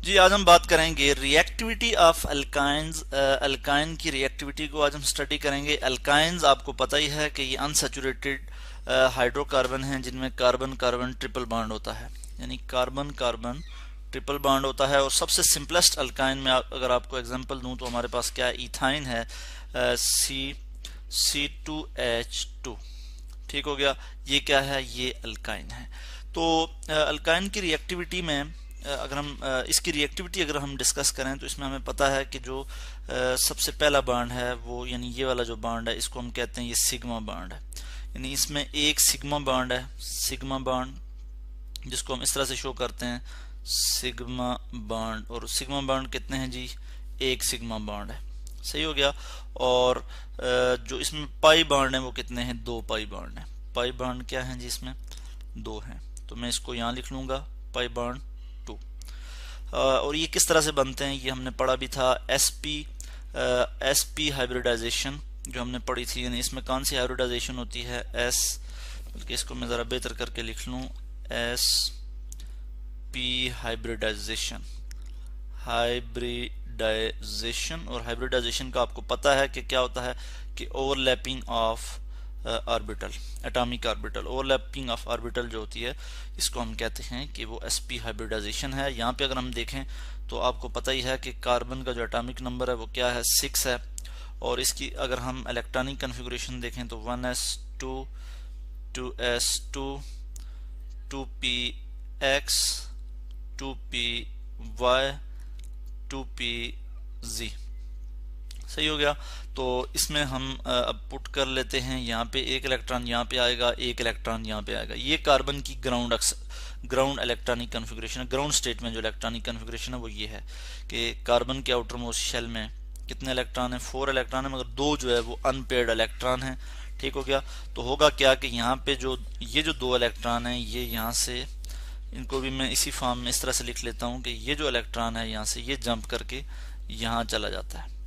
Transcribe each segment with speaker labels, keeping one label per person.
Speaker 1: जी, आज हम बात करेंगे रिएक्टिविटी ऑफ अल्काइंस। अल्काइन की रिएक्टिविटी को आज हम स्टडी करेंगे। अल्काइंस आपको पता ही है कि ये अनसैचुरेटेड हाइड्रोकार्बन हैं जिनमें कार्बन कार्बन ट्रिपल बॉन्ड होता है, यानी कार्बन कार्बन ट्रिपल बॉन्ड होता है। और सबसे सिंपलेस्ट अल्काइन में अगर आपको एग्जांपल दूं तो हमारे पास क्या है, इथाइन है, C2H2। ठीक हो गया, ये क्या है, ये अल्काइन है। तो अल्काइन की रिएक्टिविटी में अगर हम इसकी रिएक्टिविटी अगर हम डिस्कस करें तो इसमें हमें पता है कि जो सबसे पहला बॉन्ड है वो, यानी ये वाला जो बॉन्ड है, इसको हम कहते हैं ये सिग्मा बॉन्ड है। यानी इसमें एक सिग्मा बॉन्ड है, सिग्मा बॉन्ड, जिसको हम इस तरह से शो करते हैं, सिग्मा बॉन्ड। और सिग्मा बॉन्ड कितने हैं जी, एक सिग्मा बॉन्ड है। सही हो गया। और जो इसमें पाई बॉन्ड है वो कितने हैं, दो पाई बॉन्ड है। पाई बॉन्ड क्या है जी, इसमें दो हैं, तो मैं इसको यहाँ लिख लूंगा, पाई बॉन्ड 2। और ये किस तरह से बनते हैं ये हमने पढ़ा भी था, एसपी हाइब्रिडाइजेशन जो हमने पढ़ी थी। यानी इसमें कौन सी हाइब्रिडाइजेशन होती है, बल्कि इसको मैं ज़रा बेहतर करके लिख लूँ, एस पी हाइब्रिडाइजेशन। हाइब्रिडाइजेशन, और हाइब्रिडाइजेशन का आपको पता है कि क्या होता है, कि overlapping of orbital, atomic orbital. Overlapping of orbital जो होती है इसको हम कहते हैं कि वो sp हाइब्रिडाइजेशन है। यहाँ पे अगर हम देखें तो आपको पता ही है कि कार्बन का जो एटॉमिक नंबर है वो क्या है, 6 है। और इसकी अगर हम इलेक्ट्रॉनिक कन्फिगरेशन देखें तो 1s2, 2s2, 2px, 2py, 2pz। सही हो गया। तो इसमें हम अब पुट कर लेते हैं, यहाँ पे एक इलेक्ट्रॉन यहाँ पे आएगा, एक इलेक्ट्रॉन यहाँ पे आएगा। ये कार्बन की ग्राउंड इलेक्ट्रॉनिक कन्फिग्रेशन है। ग्राउंड स्टेट में जो इलेक्ट्रॉनिक कन्फिग्रेशन है वो ये है कि कार्बन के आउटर मोस्ट शेल में कितने इलेक्ट्रॉन है, 4 इलेक्ट्रॉन है, मगर 2 जो है वो अनपेयर्ड इलेक्ट्रॉन है। ठीक हो गया। तो होगा क्या कि यहाँ पे जो ये जो 2 इलेक्ट्रॉन है, ये यहाँ से, इनको भी मैं इसी फॉर्म में इस तरह से लिख लेता हूँ कि ये जो इलेक्ट्रॉन है यहाँ से ये जंप करके यहाँ चला जाता है।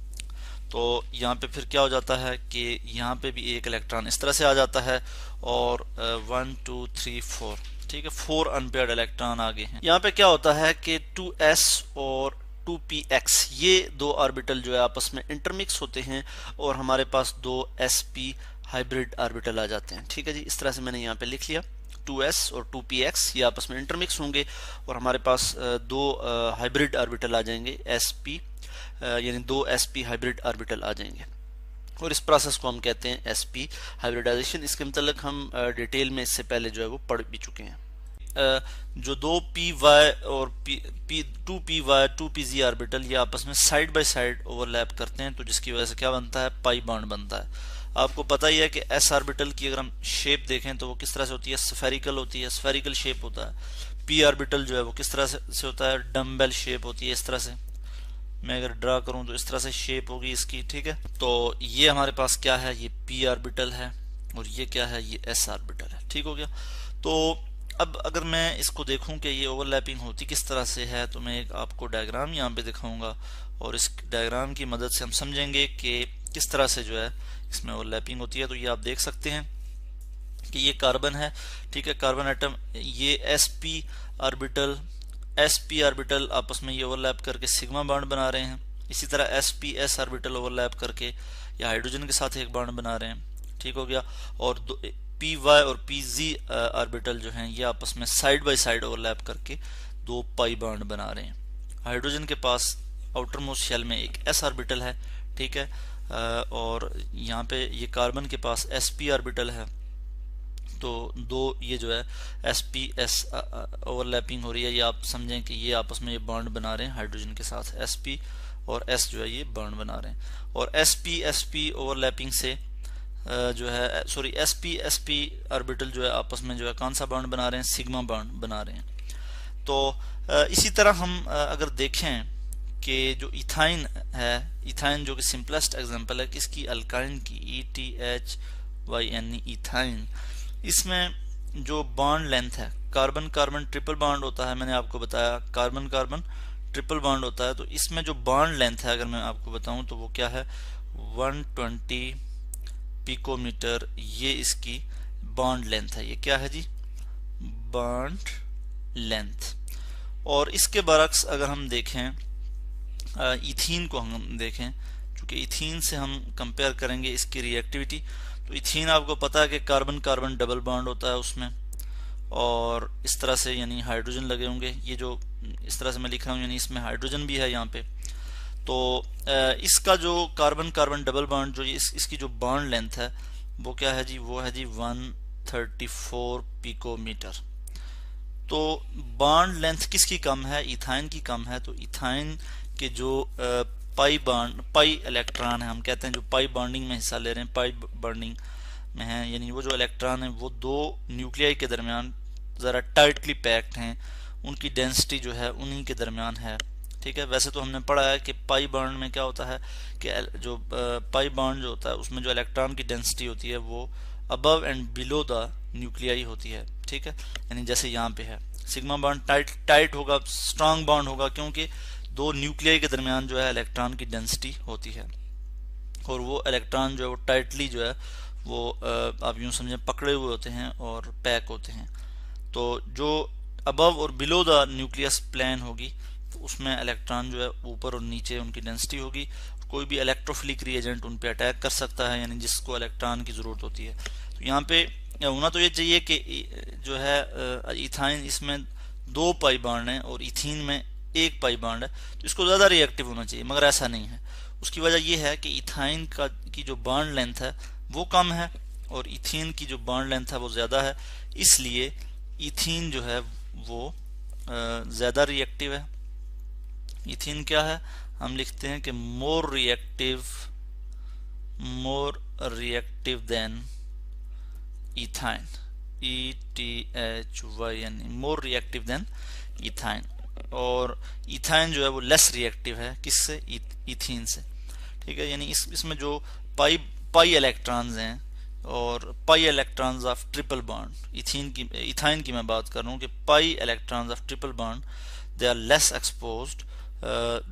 Speaker 1: तो यहाँ पे फिर क्या हो जाता है कि यहाँ पे भी एक इलेक्ट्रॉन इस तरह से आ जाता है, और 1 2 3 4, ठीक है, 4 अनपेयर्ड इलेक्ट्रॉन आगे हैं। यहाँ पे क्या होता है कि 2s और 2px, ये दो ऑर्बिटल जो है आपस में इंटरमिक्स होते हैं, और हमारे पास दो sp हाइब्रिड ऑर्बिटल आ जाते हैं। ठीक है जी, इस तरह से मैंने यहाँ पे लिख लिया, 2s और 2px ये आपस में इंटरमिक्स होंगे, और हमारे पास दो हाइब्रिड ऑर्बिटल आ जाएंगे, sp, यानी दो sp हाइब्रिड ऑर्बिटल आ जाएंगे। और इस प्रोसेस को हम कहते हैं sp हाइब्रिडाइजेशन। इसके मतलब हम डिटेल में इससे पहले जो है वो पढ़ भी चुके हैं। जो दो py और 2py 2pz ऑर्बिटल ये आपस में साइड बाय साइड ओवरलैप करते हैं, तो जिसकी वजह से क्या बनता है, पाई बॉन्ड बनता है। आपको पता ही है कि s ऑर्बिटल की अगर हम शेप देखें तो वो किस तरह से होती है, स्फेरिकल होती है, स्फेरिकल शेप होता है। p ऑर्बिटल जो है वो किस तरह से होता है, डम्बेल शेप होती है। इस तरह से मैं अगर ड्रा करूं तो इस तरह से शेप होगी इसकी। ठीक है, तो ये हमारे पास क्या है, ये p ऑर्बिटल है, और ये क्या है, ये s ऑर्बिटल है। ठीक हो गया। तो अब अगर मैं इसको देखूं कि ये ओवरलैपिंग होती किस तरह से है, तो मैं एक आपको डायग्राम यहाँ पे दिखाऊंगा, और इस डायग्राम की मदद से हम समझेंगे कि किस तरह से जो है इसमें ओवरलैपिंग होती है। तो ये आप देख सकते हैं कि ये कार्बन है, ठीक है, कार्बन एटम, ये sp ऑर्बिटल आपस में ये ओवरलैप करके सिग्मा बॉन्ड बना रहे हैं। इसी तरह sp-s ऑर्बिटल ओवरलैप करके या हाइड्रोजन के साथ एक बॉन्ड बना रहे हैं। ठीक हो गया। और py और pz ऑर्बिटल जो हैं ये आपस में साइड बाय साइड ओवरलैप करके दो पाई बॉन्ड बना रहे हैं। हाइड्रोजन के पास आउटर मोस्ट शेल में एक s ऑर्बिटल है, ठीक है, और यहाँ पे ये कार्बन के पास sp ऑर्बिटल है। तो दो ये जो है sp-s ओवरलैपिंग हो रही है, ये आप समझें कि ये आपस में ये बॉन्ड बना रहे हैं हाइड्रोजन के साथ, sp और s जो है ये बॉन्ड बना रहे हैं। और sp-sp ओवरलैपिंग से जो है, सॉरी, sp-sp ऑर्बिटल जो है आपस में जो है कौन सा बॉन्ड बना रहे हैं, सिग्मा बॉन्ड बना रहे हैं। तो इसी तरह हम अगर देखें कि जो इथाइन है, इथाइन जो कि सिंपलेस्ट एग्जांपल है किसकी, अल्काइन की, ETHYNE, इथाइन। इसमें जो बॉन्ड लेंथ है, कार्बन कार्बन ट्रिपल बॉन्ड होता है, मैंने आपको बताया कार्बन कार्बन ट्रिपल बॉन्ड होता है। तो इसमें जो बॉन्ड लेंथ है अगर मैं आपको बताऊं तो वो क्या है, 120 पिकोमीटर, ये इसकी बॉन्ड लेंथ है। ये क्या है जी, बॉन्ड लेंथ। और इसके बरक्स अगर हम देखें इथीन को हम देखें, क्योंकि इथीन से हम कंपेयर करेंगे इसकी रिएक्टिविटी। तो इथीन आपको पता है कि कार्बन कार्बन डबल बॉन्ड होता है उसमें, और इस तरह से यानी हाइड्रोजन लगे होंगे। ये जो इस तरह से मैं लिख रहा हूँ यानी इसमें हाइड्रोजन भी है यहाँ पे। तो इसका जो कार्बन कार्बन डबल बॉन्ड जो इसकी जो बॉन्ड लेंथ है वो क्या है जी, वो है जी 134 पिकोमीटर। तो बॉन्ड लेंथ किसकी कम है, इथाइन की कम है। तो इथाइन के जो पाई इलेक्ट्रॉन है, हम कहते हैं जो पाई बॉन्डिंग में हिस्सा ले रहे हैं, पाई बॉन्डिंग में है, यानी वो जो इलेक्ट्रॉन है वो दो न्यूक्लियाई के दरमियान ज़रा टाइटली पैक्ड हैं, उनकी डेंसिटी जो है उन्हीं के दरमियान है। ठीक है, वैसे तो हमने पढ़ा है कि पाई बॉन्ड में क्या होता है कि जो पाई बॉन्ड जो होता है उसमें जो इलेक्ट्रॉन की डेंसिटी होती है वो above and below the nuclei होती है। ठीक है, यानी जैसे यहाँ पे है सिग्मा बॉन्ड टाइट होगा, स्ट्रांग बॉन्ड होगा, क्योंकि दो न्यूक्लियाई के दरमियान जो है इलेक्ट्रॉन की डेंसिटी होती है, और वो इलेक्ट्रॉन जो है वो टाइटली जो है वो आप यूँ समझें पकड़े हुए होते हैं और पैक होते हैं। तो जो अबव और बिलो द न्यूक्लियस प्लेन होगी तो उसमें इलेक्ट्रॉन जो है ऊपर और नीचे उनकी डेंसिटी होगी। कोई भी इलेक्ट्रोफिलिक रिएजेंट उन पे अटैक कर सकता है, यानी जिसको इलेक्ट्रॉन की ज़रूरत होती है। तो यहाँ पे होना तो ये चाहिए कि जो है इथाइन इसमें 2 पाई बॉन्ड है और इथीन में 1 पाई बॉन्ड है, तो इसको ज़्यादा रिएक्टिव होना चाहिए, मगर ऐसा नहीं है। उसकी वजह यह है कि इथाइन की जो बॉन्ड लेंथ है वो कम है और इथीन की जो बॉन्ड लेंथ है वो ज़्यादा है, इसलिए इथीन जो है वो ज़्यादा रिएक्टिव है। इथीन क्या है, हम लिखते हैं कि more reactive than ethyne, ETHYN, more reactive than ethyne. और इथाइन जो है वो लेस रिएक्टिव है किससे, इथीन से। ठीक है, यानी इसमें जो पाई इलेक्ट्रॉन्स हैं और pi electrons of triple bond, ethyne की मैं बात कर रहा हूँ कि pi electrons of triple bond they are less exposed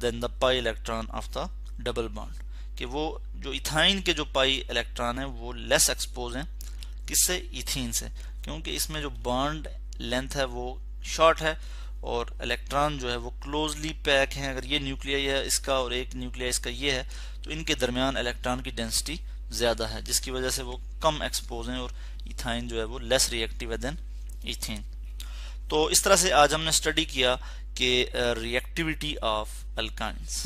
Speaker 1: than the pi electron of the double bond, कि वो जो इथाइन के जो पाई इलेक्ट्रॉन है वो लेस एक्सपोज हैं किससे, इथीन से, क्योंकि इसमें जो बॉन्ड लेंथ है वो शॉर्ट है और इलेक्ट्रॉन जो है वो क्लोजली पैक हैं। अगर ये न्यूक्लियाई है इसका और एक न्यूक्लियाई इसका ये है तो इनके दरमियान इलेक्ट्रॉन की डेंसिटी ज़्यादा है, जिसकी वजह से वो कम एक्सपोज हैं और इथाइन जो है वो लेस रिएक्टिव है देन इथीन। तो इस तरह से आज हमने स्टडी किया कि रिएक्टिविटी ऑफ अल्काइंस।